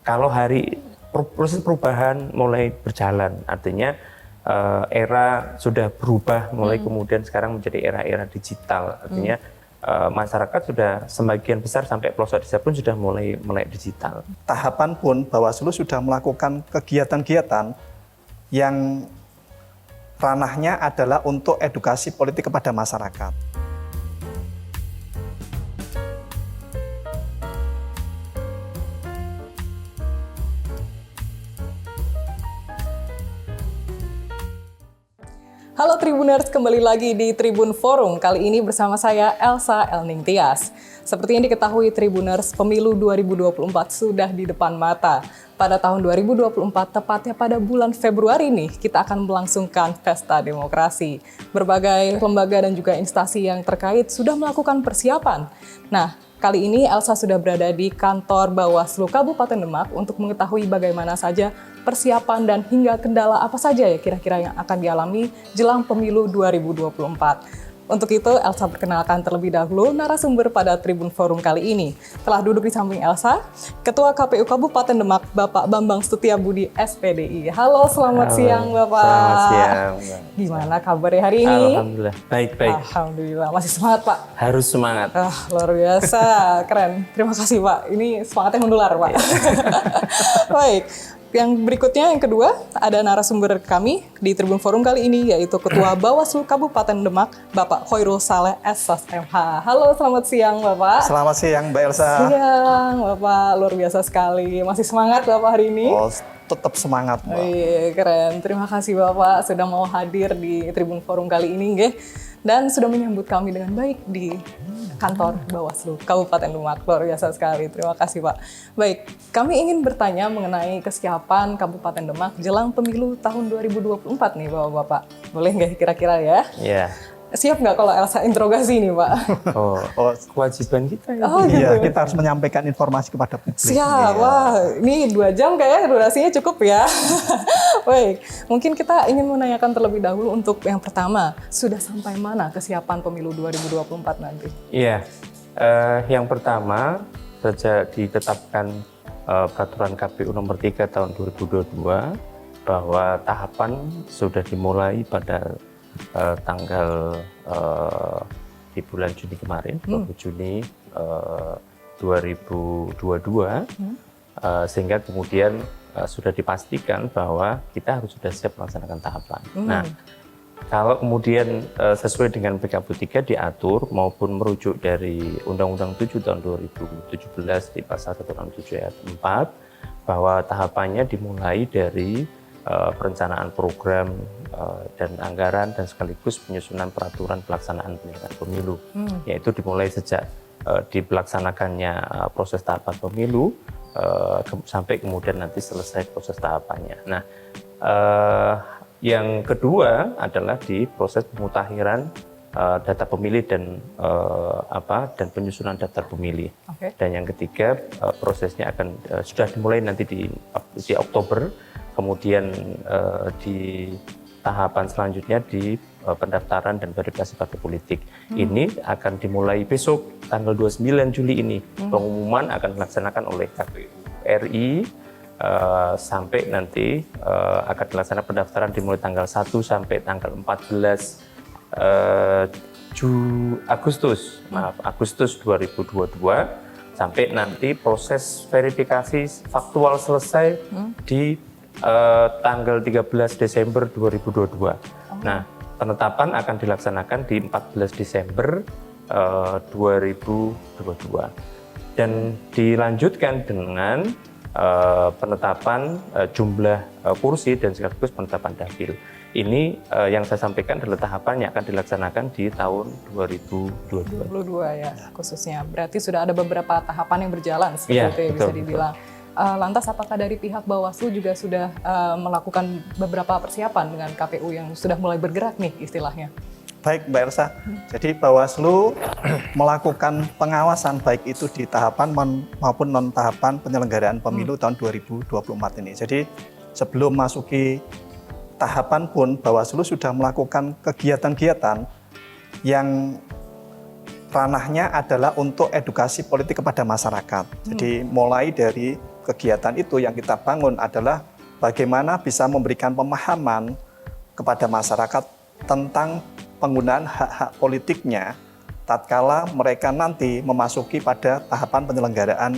Kalau proses perubahan mulai berjalan, artinya era sudah berubah, mulai kemudian sekarang menjadi era-era digital, artinya masyarakat sudah sebagian besar sampai pelosok desa pun sudah mulai melek digital. Tahapan pun Bawaslu sudah melakukan kegiatan-kegiatan yang ranahnya adalah untuk edukasi politik kepada masyarakat. Halo Tribuners, kembali lagi di Tribun Forum. Kali ini bersama saya Elsa Elning Tias. Seperti yang diketahui Tribuners, pemilu 2024 sudah di depan mata. Pada tahun 2024, tepatnya pada bulan Februari ini, kita akan melangsungkan pesta demokrasi. Berbagai lembaga dan juga instansi yang terkait sudah melakukan persiapan. Nah, kali ini Elsa sudah berada di kantor Bawaslu Kabupaten Demak untuk mengetahui bagaimana saja persiapan dan hingga kendala apa saja ya kira-kira yang akan dialami jelang pemilu 2024. Untuk itu, Elsa perkenalkan terlebih dahulu narasumber pada Tribun Forum kali ini. Telah duduk di samping Elsa, Ketua KPU Kabupaten Demak, Bapak Bambang Setiabudi, SPDI. Halo, selamat siang Bapak. Selamat siang. Gimana kabarnya hari ini? Alhamdulillah, baik-baik. Alhamdulillah, masih semangat Pak? Harus semangat. Luar biasa, keren. Terima kasih Pak, ini semangatnya menular Pak. Baik. Yang berikutnya, yang kedua, ada narasumber kami di Tribun Forum kali ini, yaitu Ketua Bawaslu Kabupaten Demak, Bapak Khoirul Saleh SSMH. Halo, selamat siang Bapak. Selamat siang Mbak Elsa. Siang Bapak, luar biasa sekali. Masih semangat Bapak hari ini? Oh, tetap semangat Mbak. Iya, keren. Terima kasih Bapak sudah mau hadir di Tribun Forum kali ini, nggih. Dan sudah menyambut kami dengan baik di kantor Bawaslu Kabupaten Demak. Luar biasa sekali, terima kasih Pak. Baik, kami ingin bertanya mengenai kesiapan Kabupaten Demak jelang pemilu tahun 2024 nih Bapak-Bapak. Boleh nggak kira-kira ya? Iya. Siap nggak kalau Elsa interogasi nih Pak? Oh, kewajiban kita ya. Oh gitu. Iya, kita harus menyampaikan informasi kepada publik. Siap, wah ini 2 jam kayaknya durasinya cukup ya. Baik, mungkin kita ingin menanyakan terlebih dahulu untuk yang pertama, sudah sampai mana kesiapan pemilu 2024 nanti? Iya, yang pertama sejak ditetapkan peraturan KPU nomor 3 tahun 2022 bahwa tahapan sudah dimulai pada tanggal di bulan Juni kemarin, 20 Juni 2022, sehingga kemudian sudah dipastikan bahwa kita harus sudah siap melaksanakan tahapan. Nah, kalau kemudian sesuai dengan PKPU 3 diatur maupun merujuk dari Undang-Undang 7 tahun 2017 di pasal 167 ayat 4, bahwa tahapannya dimulai dari perencanaan program dan anggaran dan sekaligus penyusunan peraturan pelaksanaan penyelenggaraan pemilu, yaitu dimulai sejak dilaksanakannya proses tahapan pemilu sampai kemudian nanti selesai proses tahapannya. Nah, yang kedua adalah di proses pemutakhiran data pemilih dan dan penyusunan daftar pemilih. Okay. Dan yang ketiga prosesnya akan sudah dimulai nanti di Oktober, kemudian di tahapan selanjutnya di pendaftaran dan verifikasi partai politik. Ini akan dimulai besok tanggal 29 Juli ini. Pengumuman akan dilaksanakan oleh KPU RI sampai nanti akan dilaksanakan pendaftaran dimulai tanggal 1 sampai tanggal 14 Agustus 2022 sampai nanti proses verifikasi faktual selesai di tanggal 13 Desember 2022. Nah, penetapan akan dilaksanakan di 14 Desember 2022 dan dilanjutkan dengan penetapan jumlah kursi dan sekaligus penetapan dapil. Ini yang saya sampaikan adalah tahapan yang akan dilaksanakan di tahun 2022 ya khususnya. Berarti sudah ada beberapa tahapan yang berjalan seperti itu ya, bisa dibilang. Lantas apakah dari pihak Bawaslu juga sudah melakukan beberapa persiapan dengan KPU yang sudah mulai bergerak nih istilahnya? Baik Mbak Elsa, jadi Bawaslu melakukan pengawasan baik itu di tahapan maupun non-tahapan penyelenggaraan pemilu tahun 2024 ini. Jadi sebelum masuki tahapan pun Bawaslu sudah melakukan kegiatan-kegiatan yang ranahnya adalah untuk edukasi politik kepada masyarakat. Jadi mulai dari kegiatan itu yang kita bangun adalah bagaimana bisa memberikan pemahaman kepada masyarakat tentang penggunaan hak-hak politiknya tatkala mereka nanti memasuki pada tahapan penyelenggaraan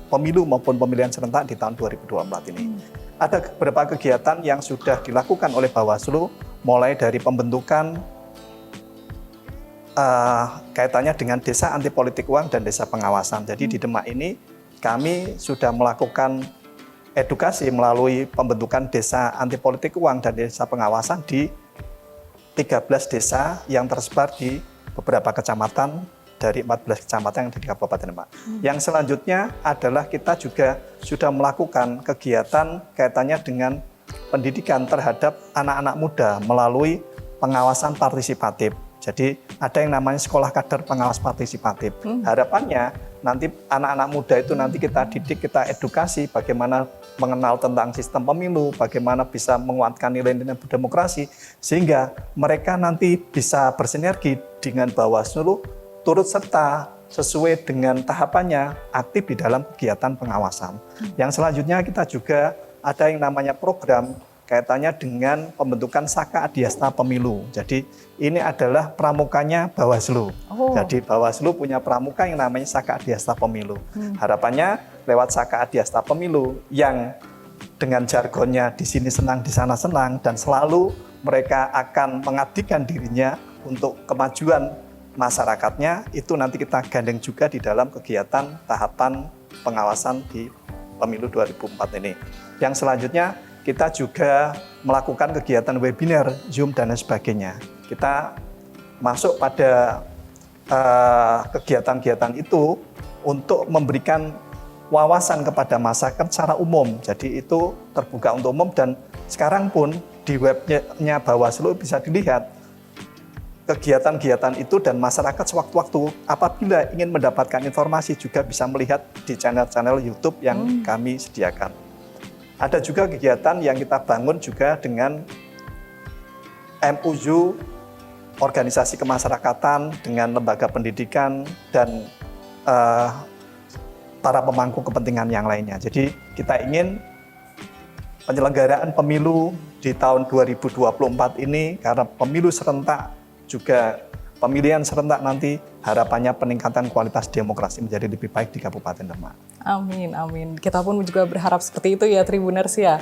pemilu maupun pemilihan serentak di tahun 2024 ini. Ada beberapa kegiatan yang sudah dilakukan oleh Bawaslu, mulai dari pembentukan kaitannya dengan desa anti politik uang dan desa pengawasan. Jadi di Demak ini kami sudah melakukan edukasi melalui pembentukan desa anti politik uang dan desa pengawasan di 13 desa yang tersebar di beberapa kecamatan dari 14 kecamatan yang di Kabupaten Demak. Yang selanjutnya adalah kita juga sudah melakukan kegiatan kaitannya dengan pendidikan terhadap anak-anak muda melalui pengawasan partisipatif. Jadi ada yang namanya sekolah kader pengawas partisipatif. Harapannya nanti anak-anak muda itu nanti kita didik, kita edukasi bagaimana mengenal tentang sistem pemilu, bagaimana bisa menguatkan nilai-nilai berdemokrasi, sehingga mereka nanti bisa bersinergi dengan Bawaslu, turut serta sesuai dengan tahapannya aktif di dalam kegiatan pengawasan. Yang selanjutnya kita juga ada yang namanya program kaitannya dengan pembentukan Saka Adiasta Pemilu. Jadi ini adalah pramukanya Bawaslu. Jadi Bawaslu punya pramuka yang namanya Saka Adiasta Pemilu. Harapannya lewat Saka Adiasta Pemilu yang dengan jargonnya di sini senang, di sana senang, dan selalu mereka akan mengabdikan dirinya untuk kemajuan masyarakatnya, itu nanti kita gandeng juga di dalam kegiatan tahapan pengawasan di Pemilu 2004 ini. Yang selanjutnya kita juga melakukan kegiatan webinar, Zoom, dan sebagainya. Kita masuk pada kegiatan-kegiatan itu untuk memberikan wawasan kepada masyarakat secara umum. Jadi itu terbuka untuk umum, dan sekarang pun di webnya Bawaslu bisa dilihat kegiatan-kegiatan itu, dan masyarakat sewaktu-waktu apabila ingin mendapatkan informasi juga bisa melihat di channel-channel YouTube yang kami sediakan. Ada juga kegiatan yang kita bangun juga dengan MUU, organisasi kemasyarakatan, dengan lembaga pendidikan, dan para pemangku kepentingan yang lainnya. Jadi kita ingin penyelenggaraan pemilu di tahun 2024 ini, karena pemilu serentak juga pemilihan serentak nanti, harapannya peningkatan kualitas demokrasi menjadi lebih baik di Kabupaten Demak. Amin, amin. Kita pun juga berharap seperti itu ya, Tribuners ya.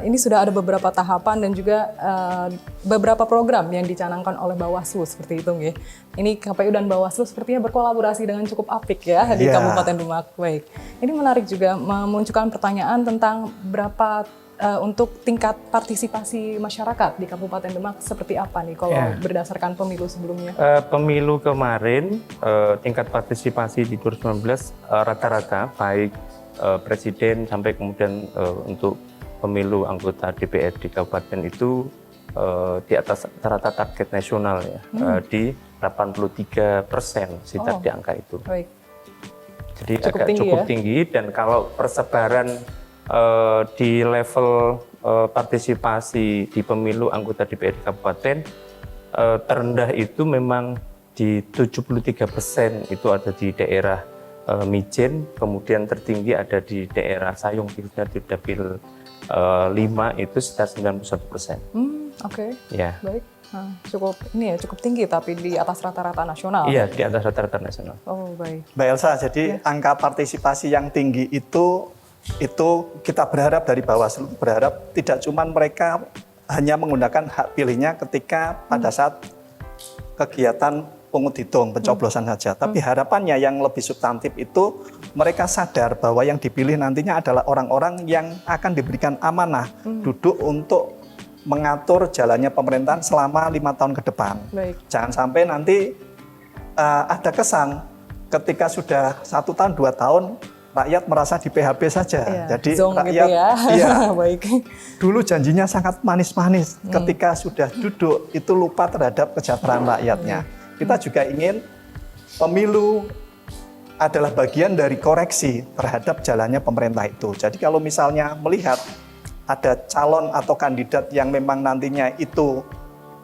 Ini sudah ada beberapa tahapan dan juga beberapa program yang dicanangkan oleh Bawaslu seperti itu, nggih. Ini KPU dan Bawaslu sepertinya berkolaborasi dengan cukup apik ya di Kabupaten Demak. Baik. Ini menarik juga memunculkan pertanyaan tentang berapa untuk tingkat partisipasi masyarakat di Kabupaten Demak seperti apa nih kalau berdasarkan pemilu sebelumnya? Pemilu kemarin tingkat partisipasi di 2019 rata-rata baik presiden sampai kemudian untuk pemilu anggota DPR di kabupaten itu di atas rata target nasional ya, di 83% sekitar di angka itu. Baik. Jadi cukup tinggi, dan kalau persebaran di level partisipasi di pemilu anggota DPR di kabupaten terendah itu memang di 73% itu ada di daerah Mijen, kemudian tertinggi ada di daerah Sayung, khususnya di Dapil 5 itu sekitar 91%. Oke. Ya. Baik. Nah, cukup tinggi tapi di atas rata-rata nasional. Iya, di atas rata-rata nasional. Oh, baik. Mbak Elsa, jadi angka partisipasi yang tinggi itu kita berharap dari Bawaslu, berharap tidak cuma mereka hanya menggunakan hak pilihnya ketika pada saat kegiatan pungut hitung, pencoblosan saja. Tapi harapannya yang lebih substantif itu mereka sadar bahwa yang dipilih nantinya adalah orang-orang yang akan diberikan amanah duduk untuk mengatur jalannya pemerintahan selama 5 tahun ke depan. Baik. Jangan sampai nanti ada kesan ketika sudah 1 tahun, 2 tahun, rakyat merasa di PHP saja. Jadi rakyat Baik. dulu janjinya sangat manis-manis. Ketika sudah duduk itu lupa terhadap kesejahteraan rakyatnya. Kita juga ingin pemilu adalah bagian dari koreksi terhadap jalannya pemerintah itu. Jadi kalau misalnya melihat ada calon atau kandidat yang memang nantinya itu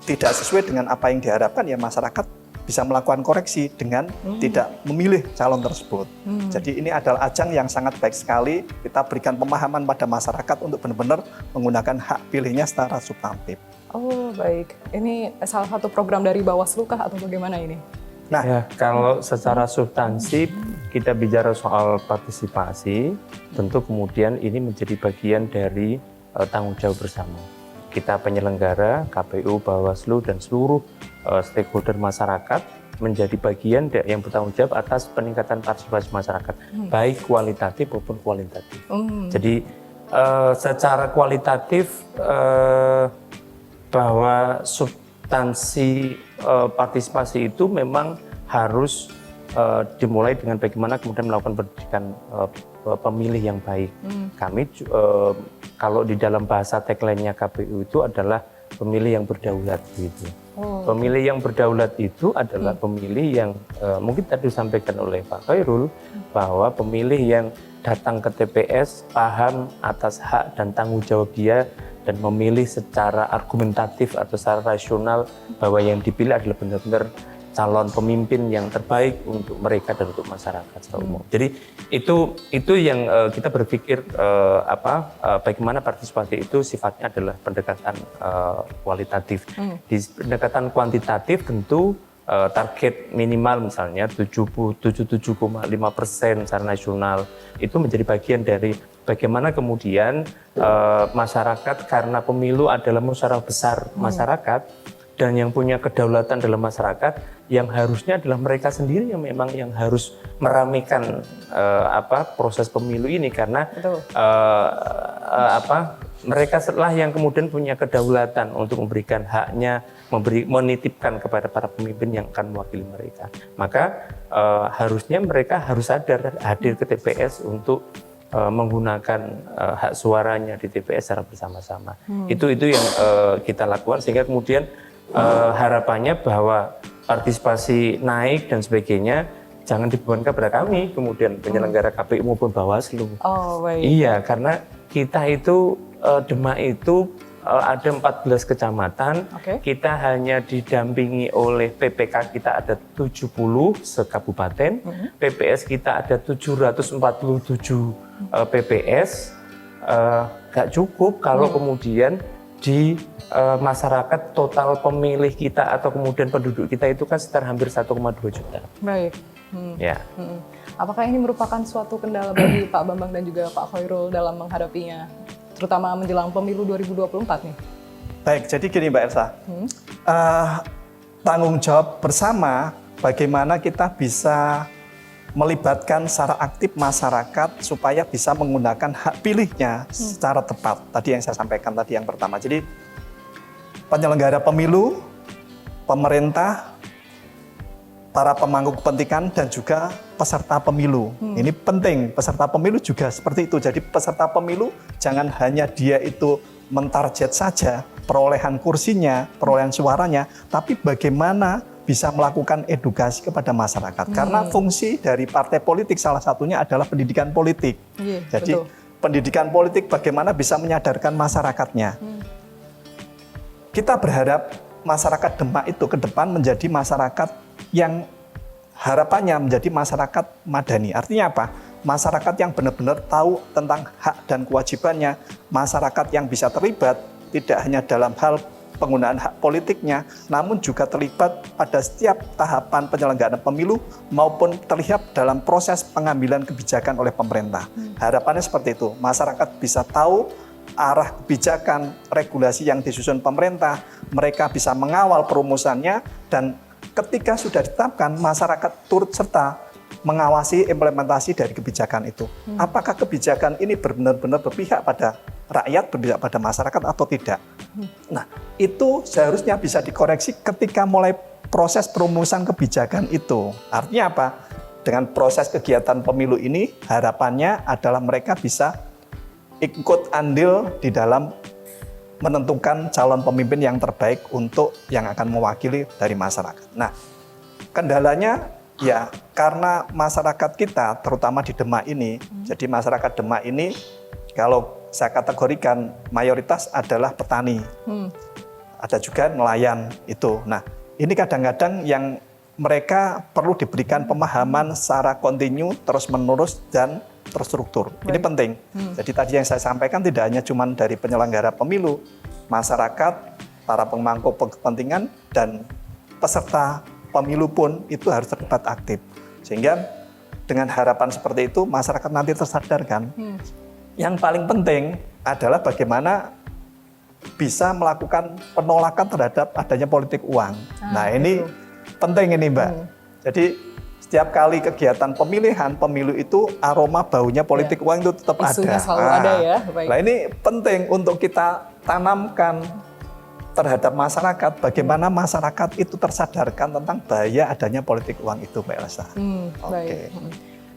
tidak sesuai dengan apa yang diharapkan, ya masyarakat bisa melakukan koreksi dengan tidak memilih calon tersebut. Jadi ini adalah ajang yang sangat baik sekali, kita berikan pemahaman pada masyarakat untuk benar-benar menggunakan hak pilihnya secara substantif. Oh baik, ini salah satu program dari Bawaslu kah atau bagaimana ini? Nah, Ya, kalau secara substansi kita bicara soal partisipasi, tentu kemudian ini menjadi bagian dari tanggung jawab bersama. Kita penyelenggara, KPU, Bawaslu, dan seluruh stakeholder masyarakat menjadi bagian yang bertanggung jawab atas peningkatan partisipasi masyarakat, baik kualitatif maupun kualitatif. Jadi secara kualitatif bahwa substansi partisipasi itu memang harus dimulai dengan bagaimana kemudian melakukan pendidikan pemilih yang baik. Kami kalau di dalam bahasa tagline-nya KPU itu adalah pemilih yang berdaulat gitu. Pemilih yang berdaulat itu adalah pemilih yang mungkin tadi disampaikan oleh Pak Khairul bahwa pemilih yang datang ke TPS paham atas hak dan tanggung jawab dia dan memilih secara argumentatif atau secara rasional bahwa yang dipilih adalah benar-benar calon pemimpin yang terbaik untuk mereka dan untuk masyarakat secara umum. Jadi itu yang kita berpikir bagaimana partisipasi itu sifatnya adalah pendekatan kualitatif. Di pendekatan kuantitatif tentu target minimal misalnya 77,5% secara nasional itu menjadi bagian dari bagaimana kemudian masyarakat, karena pemilu adalah musyawarah besar masyarakat dan yang punya kedaulatan dalam masyarakat, yang harusnya adalah mereka sendiri yang memang yang harus meramaikan proses pemilu ini, karena mereka setelah yang kemudian punya kedaulatan untuk memberikan haknya, menitipkan kepada para pemimpin yang akan mewakili mereka. Maka harusnya mereka harus sadar hadir ke TPS untuk menggunakan hak suaranya di TPS secara bersama-sama. Itu yang kita lakukan, sehingga kemudian harapannya bahwa partisipasi naik dan sebagainya jangan dibebankan kepada kami, kemudian penyelenggara KPU maupun Bawaslu. Oh baik. Iya, karena kita itu Demak itu ada 14 kecamatan, kita hanya didampingi oleh PPK kita ada 70 sekabupaten, PPS kita ada 747 PPS, gak cukup kalau kemudian di masyarakat total pemilih kita atau kemudian penduduk kita itu kan sekitar hampir 1,2 juta. Baik. Ya. Apakah ini merupakan suatu kendala bagi Pak Bambang dan juga Pak Khairul dalam menghadapinya, terutama menjelang pemilu 2024 nih? baik, jadi gini Mbak Elsa, tanggung jawab bersama bagaimana kita bisa melibatkan secara aktif masyarakat supaya bisa menggunakan hak pilihnya secara tepat. Tadi yang saya sampaikan tadi yang pertama. Jadi penyelenggara pemilu, pemerintah, para pemangku kepentingan dan juga peserta pemilu. Ini penting, peserta pemilu juga seperti itu. Jadi peserta pemilu jangan hanya dia itu mentarget saja perolehan kursinya, perolehan suaranya, tapi bagaimana bisa melakukan edukasi kepada masyarakat. Karena fungsi dari partai politik salah satunya adalah pendidikan politik. Jadi betul. Pendidikan politik bagaimana bisa menyadarkan masyarakatnya. Kita berharap masyarakat Demak itu ke depan menjadi masyarakat yang harapannya menjadi masyarakat madani. Artinya apa? Masyarakat yang benar-benar tahu tentang hak dan kewajibannya, masyarakat yang bisa terlibat tidak hanya dalam hal penggunaan hak politiknya, namun juga terlibat pada setiap tahapan penyelenggaraan pemilu maupun terlihat dalam proses pengambilan kebijakan oleh pemerintah. Harapannya seperti itu, masyarakat bisa tahu arah kebijakan, regulasi yang disusun pemerintah, mereka bisa mengawal perumusannya, dan ketika sudah ditetapkan, masyarakat turut serta mengawasi implementasi dari kebijakan itu. Apakah kebijakan ini benar-benar berpihak pada rakyat, berpihak pada masyarakat atau tidak? Nah, itu seharusnya bisa dikoreksi ketika mulai proses perumusan kebijakan itu. Artinya apa? Dengan proses kegiatan pemilu ini, harapannya adalah mereka bisa ikut andil di dalam menentukan calon pemimpin yang terbaik untuk yang akan mewakili dari masyarakat. Nah, kendalanya ya karena masyarakat kita, terutama di Demak ini, jadi masyarakat Demak ini kalau saya kategorikan mayoritas adalah petani, ada juga nelayan itu. Nah, ini kadang-kadang yang mereka perlu diberikan pemahaman secara kontinu, terus-menerus, dan terstruktur. Ini penting. Jadi tadi yang saya sampaikan tidak hanya cuma dari penyelenggara pemilu, masyarakat, para pemangku kepentingan, dan peserta pemilu pun itu harus terlibat aktif. Sehingga dengan harapan seperti itu, masyarakat nanti tersadarkan. Yang paling penting adalah bagaimana bisa melakukan penolakan terhadap adanya politik uang. Nah ini penting ini Mbak. Jadi setiap kali kegiatan pemilihan, pemilu itu aroma baunya politik uang itu tetap Isunya ada. selalu ada ya. Baik. Nah ini penting untuk kita tanamkan terhadap masyarakat, bagaimana masyarakat itu tersadarkan tentang bahaya adanya politik uang itu Mbak Elsa. Baik.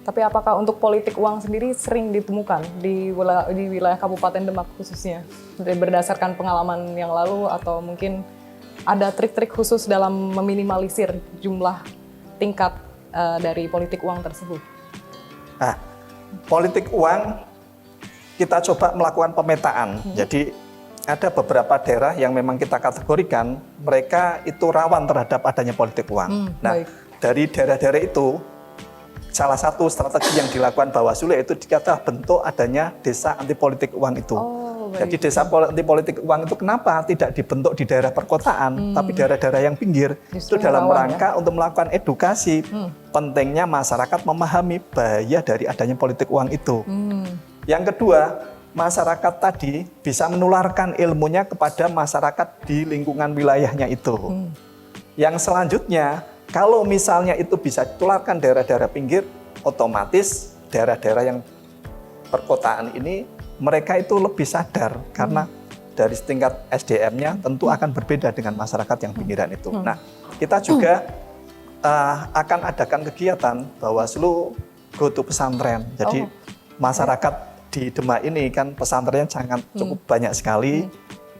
Tapi apakah untuk politik uang sendiri sering ditemukan di wilayah Kabupaten Demak khususnya? Berdasarkan pengalaman yang lalu atau mungkin ada trik-trik khusus dalam meminimalisir jumlah tingkat dari politik uang tersebut? Nah, politik uang kita coba melakukan pemetaan. Jadi ada beberapa daerah yang memang kita kategorikan mereka itu rawan terhadap adanya politik uang. Nah, dari daerah-daerah itu salah satu strategi yang dilakukan Bawaslu yaitu kita bentuk adanya desa anti politik uang itu. Jadi desa anti politik uang itu kenapa tidak dibentuk di daerah perkotaan, tapi daerah-daerah yang pinggir. Itu dalam rangka untuk melakukan edukasi pentingnya masyarakat memahami bahaya dari adanya politik uang itu. Yang kedua, masyarakat tadi bisa menularkan ilmunya kepada masyarakat di lingkungan wilayahnya itu. Yang selanjutnya, kalau misalnya itu bisa ditularkan daerah-daerah pinggir, otomatis daerah-daerah yang perkotaan ini mereka itu lebih sadar karena dari tingkat SDM-nya tentu akan berbeda dengan masyarakat yang pinggiran itu. Nah, kita juga akan adakan kegiatan Bawaslu Go to Pesantren. Jadi masyarakat di Demak ini kan pesantrennya sangat cukup banyak sekali.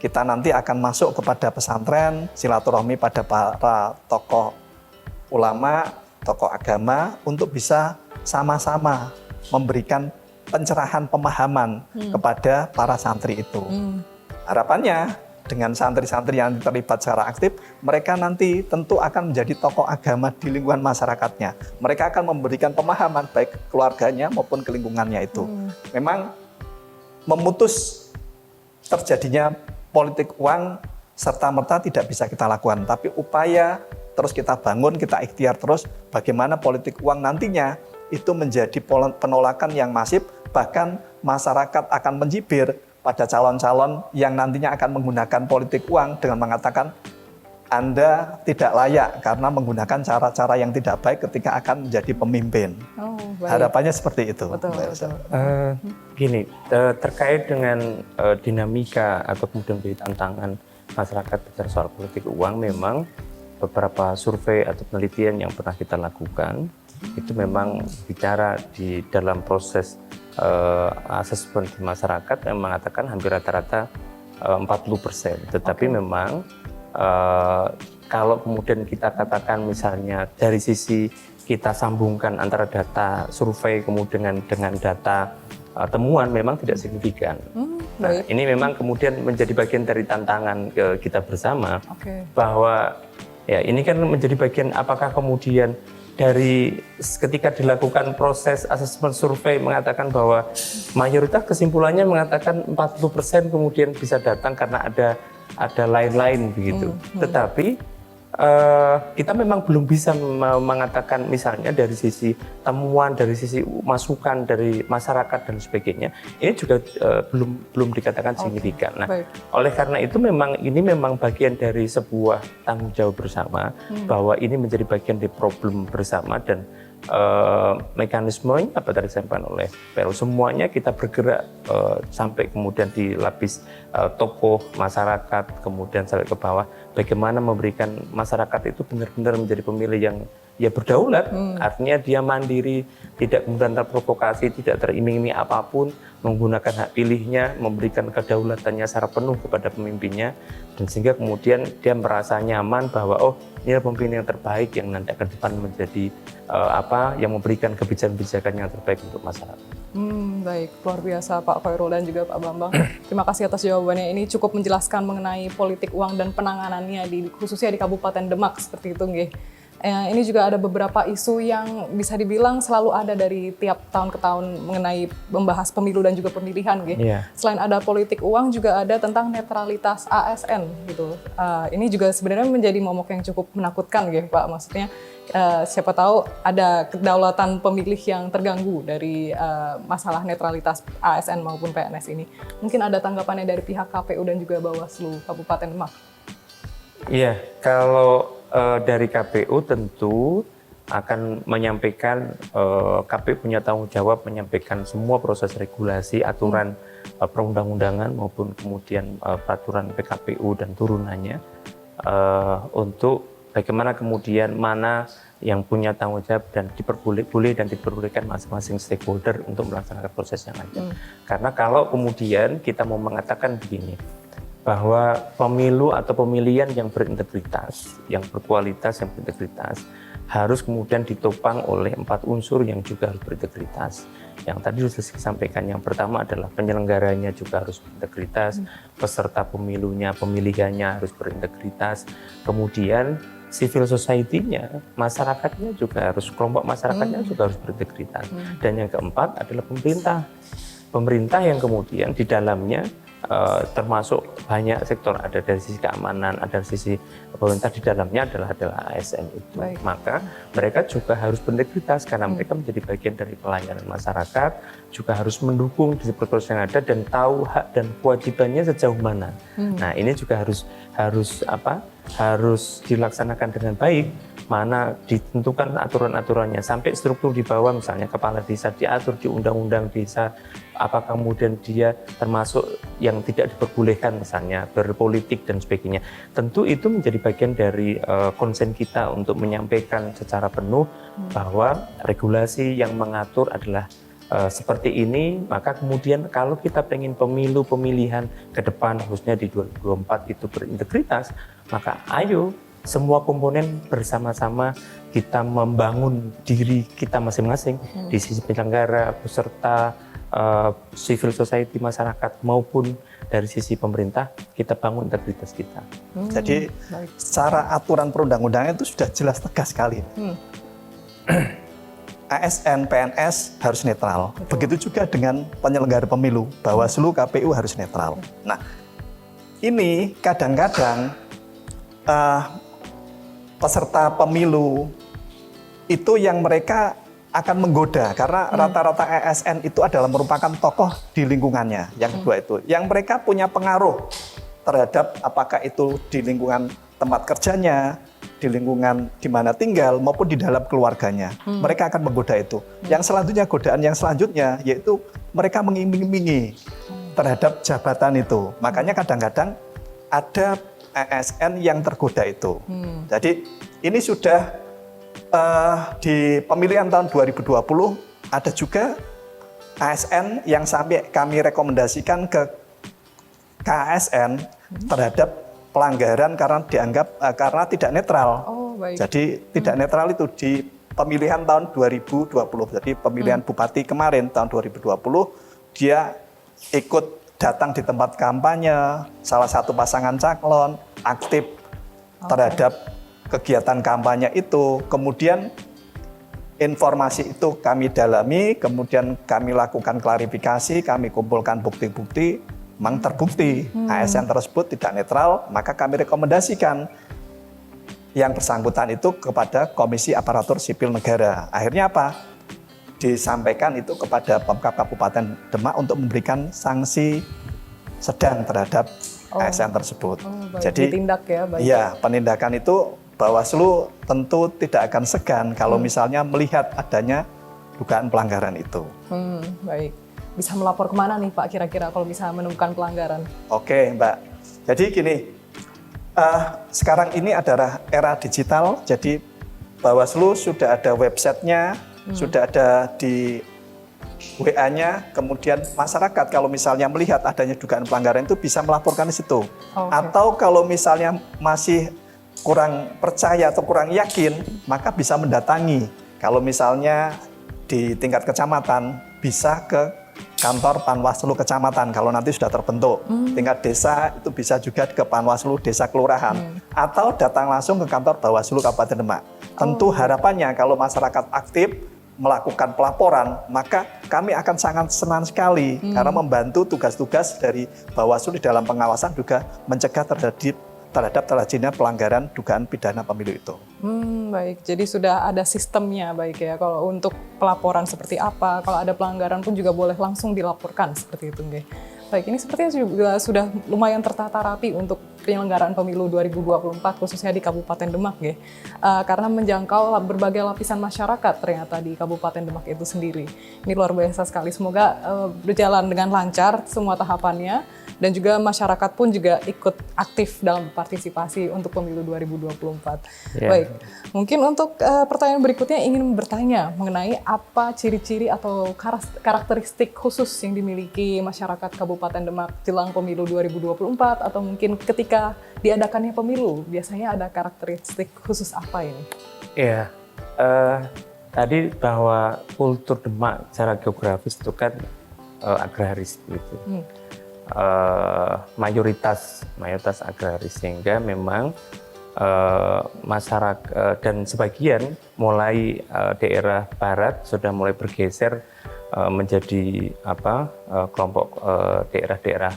Kita nanti akan masuk kepada pesantren, silaturahmi pada para tokoh ulama, tokoh agama untuk bisa sama-sama memberikan pencerahan pemahaman kepada para santri itu. Harapannya dengan santri-santri yang terlibat secara aktif, mereka nanti tentu akan menjadi tokoh agama di lingkungan masyarakatnya. Mereka akan memberikan pemahaman baik keluarganya maupun ke lingkungannya itu. Memang memutus terjadinya politik uang serta-merta tidak bisa kita lakukan, tapi upaya terus kita bangun, kita ikhtiar terus bagaimana politik uang nantinya itu menjadi penolakan yang masif, bahkan masyarakat akan mencibir pada calon-calon yang nantinya akan menggunakan politik uang dengan mengatakan Anda tidak layak karena menggunakan cara-cara yang tidak baik ketika akan menjadi pemimpin. Harapannya seperti itu. Gini, terkait dengan dinamika atau kemudian tantangan masyarakat bicara soal politik uang, memang beberapa survei atau penelitian yang pernah kita lakukan itu memang bicara di dalam proses asesmen di masyarakat yang mengatakan hampir rata-rata 40%. Tetapi memang kalau kemudian kita katakan misalnya dari sisi kita sambungkan antara data survei kemudian dengan data temuan memang tidak signifikan. Nah, ini memang kemudian menjadi bagian dari tantangan kita bersama bahwa ya ini kan menjadi bagian apakah kemudian dari ketika dilakukan proses asesmen survei mengatakan bahwa mayoritas kesimpulannya mengatakan 40% kemudian bisa datang karena ada lain-lain begitu. Tetapi kita memang belum bisa mengatakan misalnya dari sisi temuan, dari sisi masukan dari masyarakat dan sebagainya, ini juga belum dikatakan signifikan. Nah, oleh karena itu memang ini memang bagian dari sebuah tanggung jawab bersama bahwa ini menjadi bagian dari problem bersama dan mekanisme apa tadi disampaikan oleh PL semuanya kita bergerak sampai kemudian di lapis tokoh masyarakat kemudian sampai ke bawah bagaimana memberikan masyarakat itu benar-benar menjadi pemilih yang ya berdaulat artinya dia mandiri tidak kemudian terprovokasi tidak teriming-iming apapun menggunakan hak pilihnya memberikan kedaulatannya secara penuh kepada pemimpinnya dan sehingga kemudian dia merasa nyaman bahwa oh ini adalah pemimpin yang terbaik yang nanti akan depan menjadi yang memberikan kebijakan-kebijakan yang terbaik untuk masyarakat. Baik, luar biasa Pak Khairul dan juga Pak Bambang. Terima kasih atas jawabannya. Ini cukup menjelaskan mengenai politik uang dan penanganannya khususnya di Kabupaten Demak seperti itu, nggih. ini juga ada beberapa isu yang bisa dibilang selalu ada dari tiap tahun ke tahun mengenai membahas pemilu dan juga pemilihan gitu. Iya. Selain ada politik uang juga ada tentang netralitas ASN gitu. Ini juga sebenarnya menjadi momok yang cukup menakutkan gitu Pak. Maksudnya siapa tahu ada kedaulatan pemilih yang terganggu dari masalah netralitas ASN maupun PNS ini. Mungkin ada tanggapannya dari pihak KPU dan juga Bawaslu Kabupaten Demak. Iya, kalau dari KPU tentu akan menyampaikan, KPU punya tanggung jawab menyampaikan semua proses regulasi, aturan perundang-undangan maupun kemudian peraturan PKPU dan turunannya untuk bagaimana kemudian mana yang punya tanggung jawab dan boleh dan diperbolehkan masing-masing stakeholder untuk melaksanakan proses yang ada. Karena kalau kemudian kita mau mengatakan begini, bahwa pemilu atau pemilihan yang berintegritas, yang berkualitas, yang berintegritas, harus kemudian ditopang oleh 4 unsur yang juga harus berintegritas. Yang tadi sudah disampaikan, yang pertama adalah penyelenggaranya juga harus berintegritas, peserta pemilunya, pemilihannya harus berintegritas, kemudian civil society-nya, masyarakatnya juga harus, kelompok masyarakatnya juga harus berintegritas. Dan yang keempat adalah pemerintah. Pemerintah yang kemudian di dalamnya termasuk banyak sektor, ada dari sisi keamanan, ada dari sisi pemerintah, di dalamnya adalah ASN itu. Baik. Maka mereka juga harus berintegritas karena mereka menjadi bagian dari pelayanan masyarakat, juga harus mendukung di proses yang ada dan tahu hak dan kewajibannya sejauh mana. Nah, ini juga harus dilaksanakan dengan baik, mana ditentukan aturan-aturannya sampai struktur di bawah, misalnya kepala desa diatur di undang-undang desa, apakah kemudian dia termasuk yang tidak diperbolehkan misalnya berpolitik dan sebagainya. Tentu itu menjadi bagian dari konsen kita untuk menyampaikan secara penuh bahwa regulasi yang mengatur adalah seperti ini. Maka kemudian kalau kita pengen pemilihan ke depan khususnya di 2024 itu berintegritas, maka ayo semua komponen bersama-sama kita membangun diri kita masing-masing di sisi penyelenggara, peserta, civil society, masyarakat maupun dari sisi pemerintah, kita bangun integritas kita. Jadi secara aturan perundang-undangan itu sudah jelas tegas sekali. ASN, PNS harus netral. Betul. Begitu juga dengan penyelenggara pemilu, Bawaslu, KPU harus netral. Nah, ini kadang-kadang peserta pemilu itu yang mereka akan menggoda karena rata-rata ASN itu adalah merupakan tokoh di lingkungannya. Yang kedua itu, yang mereka punya pengaruh terhadap apakah itu di lingkungan tempat kerjanya, di lingkungan di mana tinggal maupun di dalam keluarganya. Mereka akan menggoda itu. Yang selanjutnya, godaan yang selanjutnya yaitu mereka mengiming-imingi terhadap jabatan itu. Makanya kadang-kadang ada ASN yang tergoda itu. Jadi ini sudah di pemilihan tahun 2020 ada juga ASN yang sampai kami rekomendasikan ke KASN terhadap pelanggaran karena dianggap karena tidak netral. Oh, baik. Jadi tidak netral itu di pemilihan tahun 2020. Jadi pemilihan bupati kemarin tahun 2020 dia ikut datang di tempat kampanye, salah satu pasangan calon aktif terhadap kegiatan kampanye itu. Kemudian informasi itu kami dalami, kemudian kami lakukan klarifikasi, kami kumpulkan bukti-bukti, memang terbukti ASN tersebut tidak netral, maka kami rekomendasikan yang bersangkutan itu kepada Komisi Aparatur Sipil Negara. Akhirnya apa? Disampaikan itu kepada Pemkab Kabupaten Demak untuk memberikan sanksi sedang terhadap ASN tersebut. Jadi ditindak ya, baik. Iya, penindakan itu Bawaslu tentu tidak akan segan kalau misalnya melihat adanya dugaan pelanggaran itu. Baik. Bisa melapor kemana nih Pak kira-kira kalau bisa menemukan pelanggaran? Oke Mbak, jadi gini, sekarang ini adalah era digital, jadi Bawaslu sudah ada websitenya, sudah ada di WA-nya, kemudian masyarakat kalau misalnya melihat adanya dugaan pelanggaran itu bisa melaporkan di situ. Atau kalau misalnya masih kurang percaya atau kurang yakin, maka bisa mendatangi. Kalau misalnya di tingkat kecamatan, bisa ke kantor Panwaslu kecamatan kalau nanti sudah terbentuk. Tingkat desa itu bisa juga ke Panwaslu desa kelurahan. Atau datang langsung ke kantor Bawaslu Kabupaten Demak. Tentu harapannya kalau masyarakat aktif melakukan pelaporan, maka kami akan sangat senang sekali karena membantu tugas-tugas dari Bawaslu di dalam pengawasan juga mencegah terhadap terjadinya pelanggaran dugaan pidana pemilu itu. Baik, jadi sudah ada sistemnya baik ya. Kalau untuk pelaporan seperti apa, kalau ada pelanggaran pun juga boleh langsung dilaporkan seperti itu, nggih. Baik, ini sepertinya juga sudah lumayan tertata rapi untuk penyelenggaraan pemilu 2024 khususnya di Kabupaten Demak, nggih. Karena menjangkau berbagai lapisan masyarakat ternyata di Kabupaten Demak itu sendiri. Ini luar biasa sekali. Semoga berjalan dengan lancar semua tahapannya. Dan juga masyarakat pun juga ikut aktif dalam partisipasi untuk pemilu 2024. Yeah. Baik, mungkin untuk pertanyaan berikutnya ingin bertanya mengenai apa ciri-ciri atau karakteristik khusus yang dimiliki masyarakat Kabupaten Demak jelang pemilu 2024 atau mungkin ketika diadakannya pemilu, biasanya ada karakteristik khusus apa ini? Ya, tadi bahwa kultur Demak secara geografis itu kan agraris gitu. Mayoritas agraris, sehingga memang masyarakat dan sebagian mulai daerah barat sudah mulai bergeser menjadi kelompok daerah-daerah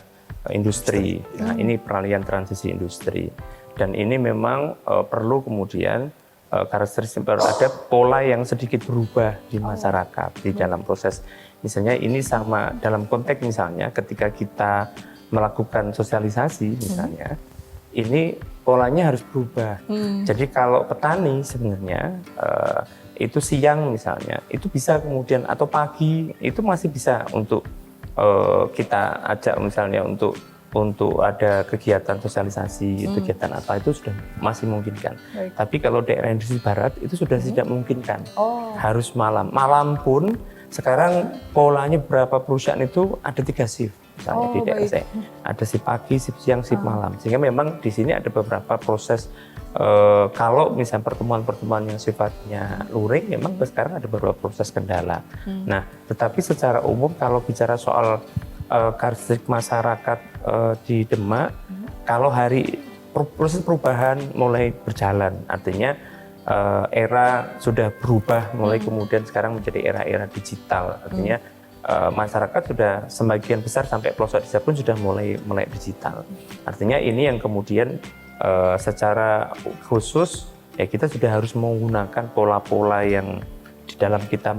industri. Nah, ini peralihan transisi industri, dan ini memang perlu kemudian karakteristik ada pola yang sedikit berubah di masyarakat di dalam proses. Misalnya ini sama dalam konteks misalnya ketika kita melakukan sosialisasi misalnya, ini polanya harus berubah. Jadi kalau petani sebenarnya itu siang misalnya, itu bisa kemudian atau pagi itu masih bisa untuk kita ajak misalnya untuk ada kegiatan sosialisasi, kegiatan apa itu sudah masih memungkinkan. Tapi kalau daerah industri barat itu sudah tidak memungkinkan. Harus malam. Malam pun sekarang polanya beberapa perusahaan itu ada 3 shift. Misalnya di daerah saya ada shift pagi, shift siang, shift malam. Sehingga memang di sini ada beberapa proses. Kalau misalnya pertemuan-pertemuan yang sifatnya luring, memang sekarang ada beberapa proses kendala. Nah, tetapi secara umum kalau bicara soal karakteristik masyarakat di Demak, kalau proses perubahan mulai berjalan, artinya era sudah berubah, mulai kemudian sekarang menjadi era digital, artinya masyarakat sudah sebagian besar sampai pelosok desa pun sudah mulai digital. Artinya ini yang kemudian secara khusus ya kita sudah harus menggunakan pola-pola yang di dalam kita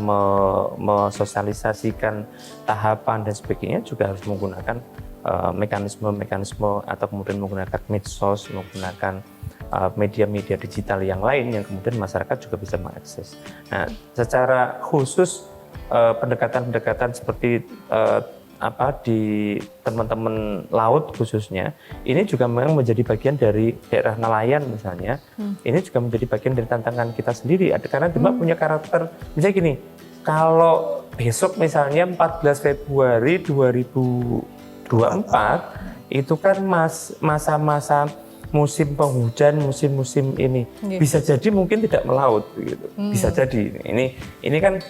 mensosialisasikan tahapan dan sebagainya, juga harus menggunakan mekanisme atau kemudian menggunakan medsos, menggunakan media-media digital yang lain yang kemudian masyarakat juga bisa mengakses. Nah, secara khusus pendekatan-pendekatan seperti di teman-teman laut khususnya, ini juga memang menjadi bagian dari daerah nelayan misalnya. Ini juga menjadi bagian dari tantangan kita sendiri. Karena Demak punya karakter, misalnya gini, kalau besok misalnya 14 Februari 2024 itu kan masa-masa musim penghujan, musim ini bisa jadi mungkin tidak melaut gitu. Bisa jadi ini kan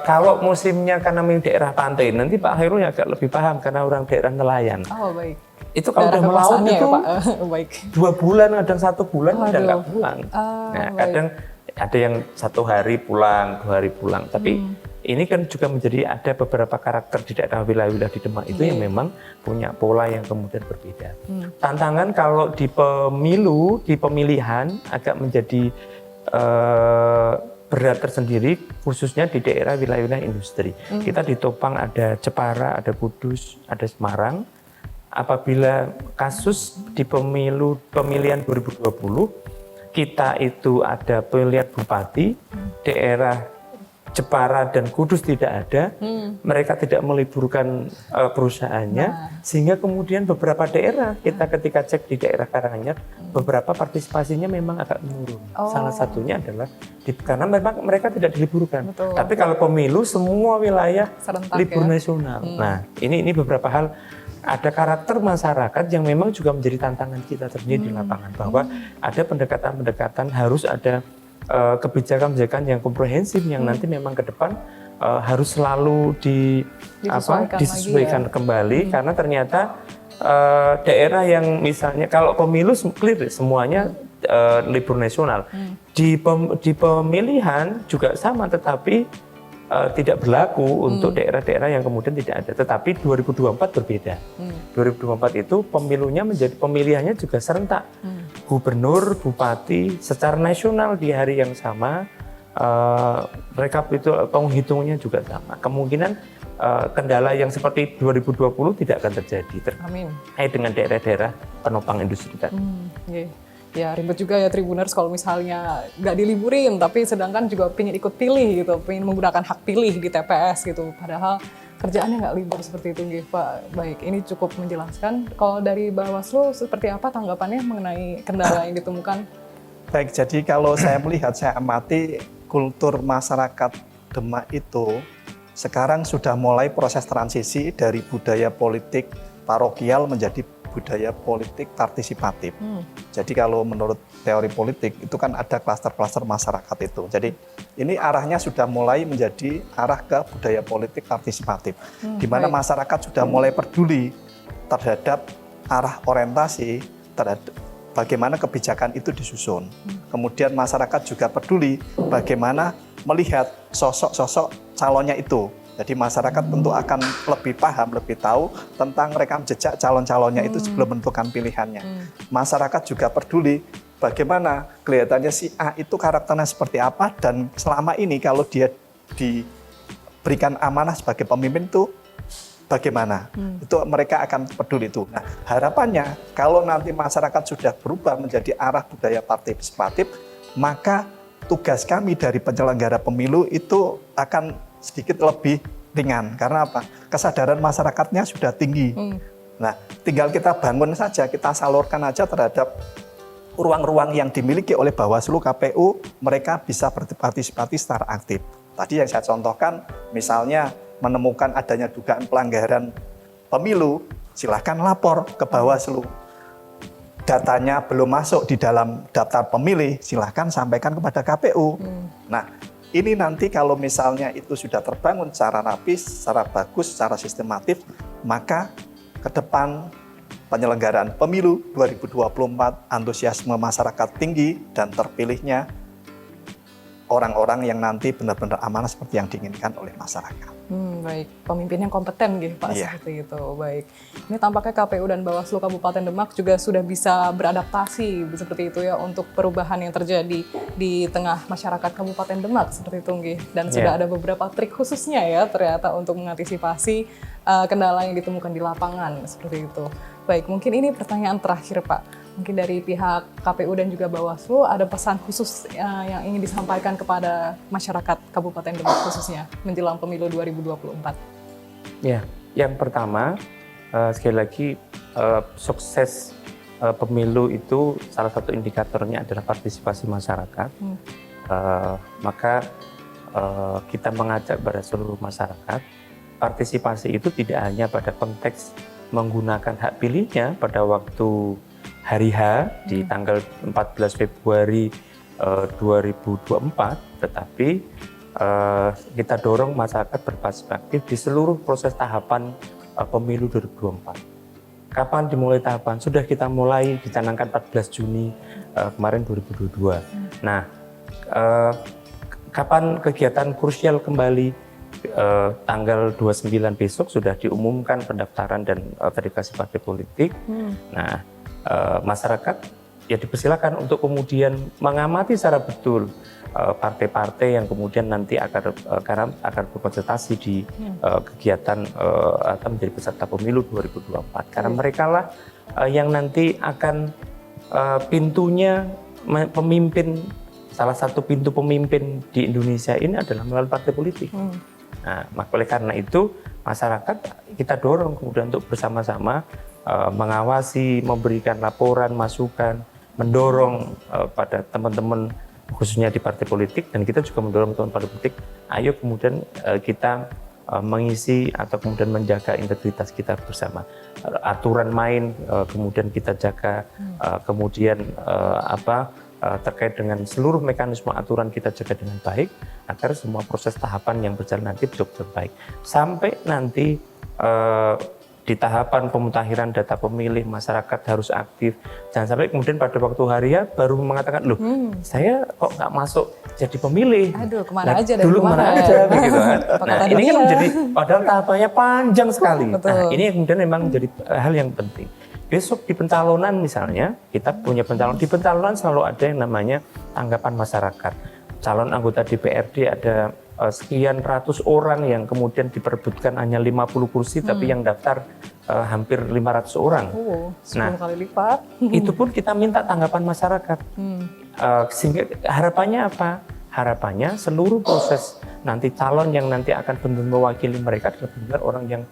kalau musimnya karena daerah pantai, nanti Pak Hairul agak lebih paham karena orang daerah nelayan. Baik. Itu kalau udah melaut itu ya, baik. 2 bulan, kadang 1 bulan udah nggak pulang. Nah, kadang ada yang 1 hari pulang, 2 hari pulang. Tapi ini kan juga menjadi ada beberapa karakter di daerah wilayah-wilayah di Demak itu yang memang punya pola yang kemudian berbeda. Tantangan kalau di pemilu, di pemilihan agak menjadi berat tersendiri, khususnya di daerah wilayah-wilayah industri. Kita ditopang ada Jepara, ada Kudus, ada Semarang. Apabila kasus di pemilihan 2020, kita itu ada pemilihan bupati, daerah Jepara dan Kudus tidak ada, mereka tidak meliburkan perusahaannya, sehingga kemudian beberapa daerah kita ketika cek di daerah Karanganyar, beberapa partisipasinya memang agak menurun. Salah satunya adalah karena memang mereka tidak diliburkan. Tapi kalau pemilu semua wilayah serentak, libur nasional. Nah, ini beberapa hal. Ada karakter masyarakat yang memang juga menjadi tantangan kita sendiri di lapangan, bahwa ada pendekatan-pendekatan, harus ada kebijakan-kebijakan yang komprehensif yang nanti memang ke depan harus selalu disesuaikan kembali, karena ternyata daerah yang misalnya kalau pemilu clear semuanya libur nasional. Di pemilihan juga sama, tetapi tidak berlaku untuk daerah-daerah yang kemudian tidak ada. Tetapi 2024 berbeda. 2024 itu pemilihannya juga serentak. Gubernur, bupati secara nasional di hari yang sama, penghitungnya juga sama. Kemungkinan kendala yang seperti 2020 tidak akan terjadi terkait dengan daerah-daerah penopang industri tadi. Ya ribet juga ya Tribuners kalau misalnya nggak diliburin, tapi sedangkan juga pengen ikut pilih gitu, pengen menggunakan hak pilih di TPS gitu, padahal kerjaannya nggak libur seperti itu, Pak. Baik, ini cukup menjelaskan. Kalau dari Bawaslu seperti apa tanggapannya mengenai kendala yang ditemukan? Baik, jadi kalau saya melihat, saya amati kultur masyarakat Demak itu sekarang sudah mulai proses transisi dari budaya politik parokial menjadi budaya politik partisipatif. Jadi kalau menurut teori politik itu kan ada klaster-klaster masyarakat itu. Jadi ini arahnya sudah mulai menjadi arah ke budaya politik partisipatif, di mana masyarakat sudah mulai peduli terhadap arah orientasi, terhadap bagaimana kebijakan itu disusun. Kemudian masyarakat juga peduli bagaimana melihat sosok-sosok calonnya itu. Jadi masyarakat tentu akan lebih paham, lebih tahu tentang rekam jejak calon-calonnya itu sebelum menentukan pilihannya. Masyarakat juga peduli bagaimana kelihatannya si A itu karakternya seperti apa, dan selama ini kalau dia diberikan amanah sebagai pemimpin itu bagaimana. Itu mereka akan peduli itu. Nah, harapannya kalau nanti masyarakat sudah berubah menjadi arah budaya partisipatif, maka tugas kami dari penyelenggara pemilu itu akan sedikit lebih ringan. Karena apa? Kesadaran masyarakatnya sudah tinggi. Nah, tinggal kita bangun saja, kita salurkan aja terhadap ruang-ruang yang dimiliki oleh Bawaslu, KPU, mereka bisa berpartisipasi secara aktif. Tadi yang saya contohkan, misalnya menemukan adanya dugaan pelanggaran pemilu, silahkan lapor ke Bawaslu. Datanya belum masuk di dalam daftar pemilih, silahkan sampaikan kepada KPU. Nah, ini nanti kalau misalnya itu sudah terbangun secara rapi, secara bagus, secara sistematif, maka ke depan penyelenggaraan pemilu 2024 antusiasme masyarakat tinggi dan terpilihnya orang-orang yang nanti benar-benar amanah seperti yang diinginkan oleh masyarakat. Baik, pemimpin yang kompeten gitu Pak, seperti itu. Baik, ini tampaknya KPU dan Bawaslu Kabupaten Demak juga sudah bisa beradaptasi seperti itu ya untuk perubahan yang terjadi di tengah masyarakat Kabupaten Demak seperti itu, dan sudah ada beberapa trik khususnya ya ternyata untuk mengantisipasi kendala yang ditemukan di lapangan seperti itu. Baik, mungkin ini pertanyaan terakhir Pak. Mungkin dari pihak KPU dan juga Bawaslu ada pesan khusus yang ingin disampaikan kepada masyarakat Kabupaten Demak khususnya menjelang pemilu 2024. Ya, yang pertama sekali lagi sukses pemilu itu salah satu indikatornya adalah partisipasi masyarakat. Maka kita mengajak pada seluruh masyarakat, partisipasi itu tidak hanya pada konteks menggunakan hak pilihnya pada waktu hari H di tanggal 14 Februari 2024, tetapi kita dorong masyarakat berpartisipasi di seluruh proses tahapan pemilu 2024. Kapan dimulai tahapan? Sudah kita mulai dicanangkan 14 Juni kemarin 2022. Nah, kapan kegiatan krusial kembali? Tanggal 29 besok sudah diumumkan pendaftaran dan verifikasi partai politik. Nah, masyarakat ya dipersilakan untuk kemudian mengamati secara betul partai-partai yang kemudian nanti akan berkonsentrasi di kegiatan atau menjadi peserta pemilu 2024. Karena mereka lah yang nanti akan pintunya pemimpin, salah satu pintu pemimpin di Indonesia ini adalah melalui partai politik. Nah, oleh karena itu masyarakat kita dorong kemudian untuk bersama-sama mengawasi, memberikan laporan, masukan, mendorong pada teman-teman khususnya di partai politik, dan kita juga mendorong teman partai politik, ayo kemudian kita mengisi atau kemudian menjaga integritas kita bersama. Aturan main kemudian kita jaga, kemudian terkait dengan seluruh mekanisme aturan kita jaga dengan baik agar semua proses tahapan yang berjalan nanti betul-betul baik sampai nanti di tahapan pemutakhiran data pemilih, masyarakat harus aktif. Jangan sampai kemudian pada waktu hari ya baru mengatakan, loh saya kok nggak masuk jadi pemilih. Aduh, kemana aja dari dulu kemana aja, begitu kan. Nah kata ini kan dia? menjadi, padahal tahapannya panjang sekali. Betul. Nah ini yang kemudian memang menjadi hal yang penting. Besok di pencalonan misalnya, kita punya pencalonan, di pencalonan selalu ada yang namanya tanggapan masyarakat. Calon anggota DPRD ada sekian ratus orang yang kemudian diperebutkan hanya 50 kursi, tapi yang daftar hampir 500 orang. 10 kali lipat. Itu pun kita minta tanggapan masyarakat. Sehingga harapannya apa? Harapannya seluruh proses nanti calon yang nanti akan benar mewakili mereka adalah benar orang yang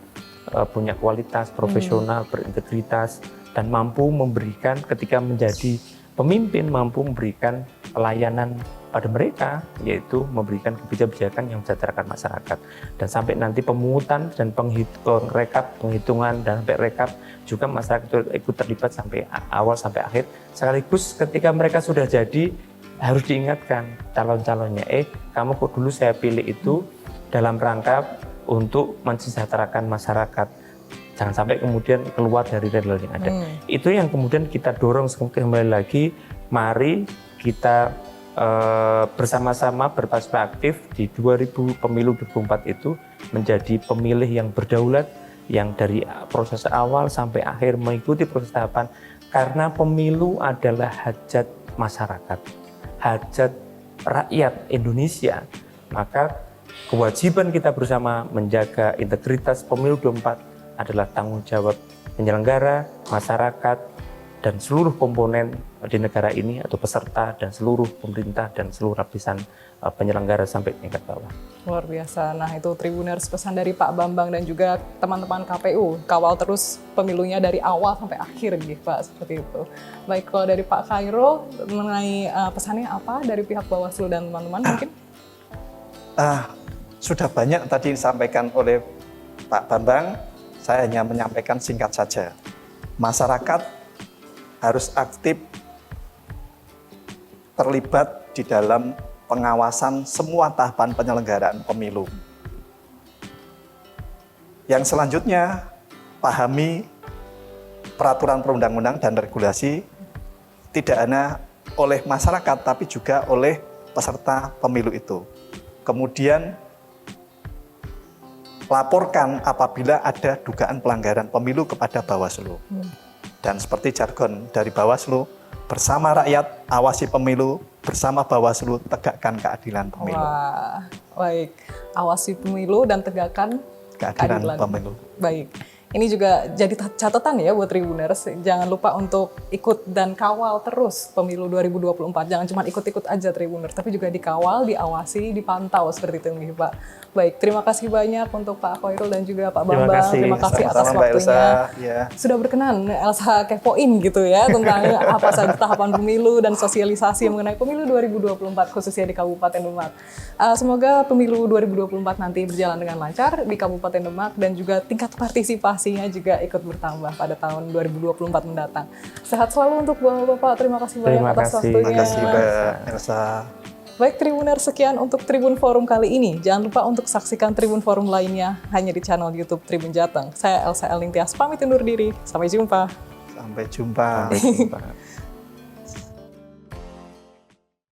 punya kualitas, profesional, berintegritas, dan mampu memberikan ketika menjadi pemimpin, mampu memberikan pelayanan pada mereka, yaitu memberikan kebijakan yang mensejahterakan masyarakat. Dan sampai nanti pemungutan dan penghitungan dan sampai rekap juga masyarakat ikut terlibat sampai awal sampai akhir. Sekaligus ketika mereka sudah jadi harus diingatkan calon-calonnya, kamu kok dulu saya pilih itu dalam rangka untuk mensejahterakan masyarakat. Jangan sampai kemudian keluar dari rel yang ada. Itu yang kemudian kita dorong kembali lagi. Mari kita bersama-sama berpartisipasi di 2000 pemilu 2024 itu menjadi pemilih yang berdaulat, yang dari proses awal sampai akhir mengikuti proses tahapan, karena pemilu adalah hajat masyarakat, hajat rakyat Indonesia. Maka kewajiban kita bersama menjaga integritas pemilu 2024 adalah tanggung jawab penyelenggara, masyarakat, dan seluruh komponen di negara ini atau peserta dan seluruh pemerintah dan seluruh lapisan penyelenggara sampai tingkat bawah. Luar biasa. Nah itu Tribuners pesan dari Pak Bambang dan juga teman-teman KPU. Kawal terus pemilunya dari awal sampai akhir gitu Pak, seperti itu. Baik, kalau dari Pak Khairul mengenai pesannya apa dari pihak Bawaslu dan teman-teman mungkin? Sudah banyak tadi disampaikan oleh Pak Bambang, saya hanya menyampaikan singkat saja. Masyarakat harus aktif terlibat di dalam pengawasan semua tahapan penyelenggaraan pemilu. Yang selanjutnya, pahami peraturan perundang-undang dan regulasi tidak hanya oleh masyarakat, tapi juga oleh peserta pemilu itu. Kemudian, laporkan apabila ada dugaan pelanggaran pemilu kepada Bawaslu. Dan seperti jargon dari Bawaslu, bersama rakyat awasi pemilu, bersama Bawaslu tegakkan keadilan pemilu. Wah, baik. Awasi pemilu dan tegakkan Keadilan pemilu. Baik. Ini juga jadi catatan ya buat Tribuners. Jangan lupa untuk ikut dan kawal terus pemilu 2024. Jangan cuma ikut-ikut aja Tribuners, tapi juga dikawal, diawasi, dipantau seperti itu nih Pak. Baik, terima kasih banyak untuk Pak Khairul dan juga Pak Bambang. Terima kasih atas waktunya. Sudah berkenan Elsa kepoin gitu ya tentang apa saja tahapan pemilu dan sosialisasi mengenai pemilu 2024 khususnya di Kabupaten Demak. Semoga pemilu 2024 nanti berjalan dengan lancar di Kabupaten Demak dan juga tingkat partisipasinya juga ikut bertambah pada tahun 2024 mendatang. Sehat selalu untuk Bapak-Bapak. Terima kasih banyak atas waktunya. Terima kasih Mbak Elsa. Baik Tribuners, sekian untuk Tribun Forum kali ini. Jangan lupa untuk saksikan Tribun Forum lainnya hanya di channel YouTube Tribun Jateng. Saya Elsa Elning Tias pamit undur diri. Sampai jumpa. Sampai jumpa. Sampai jumpa.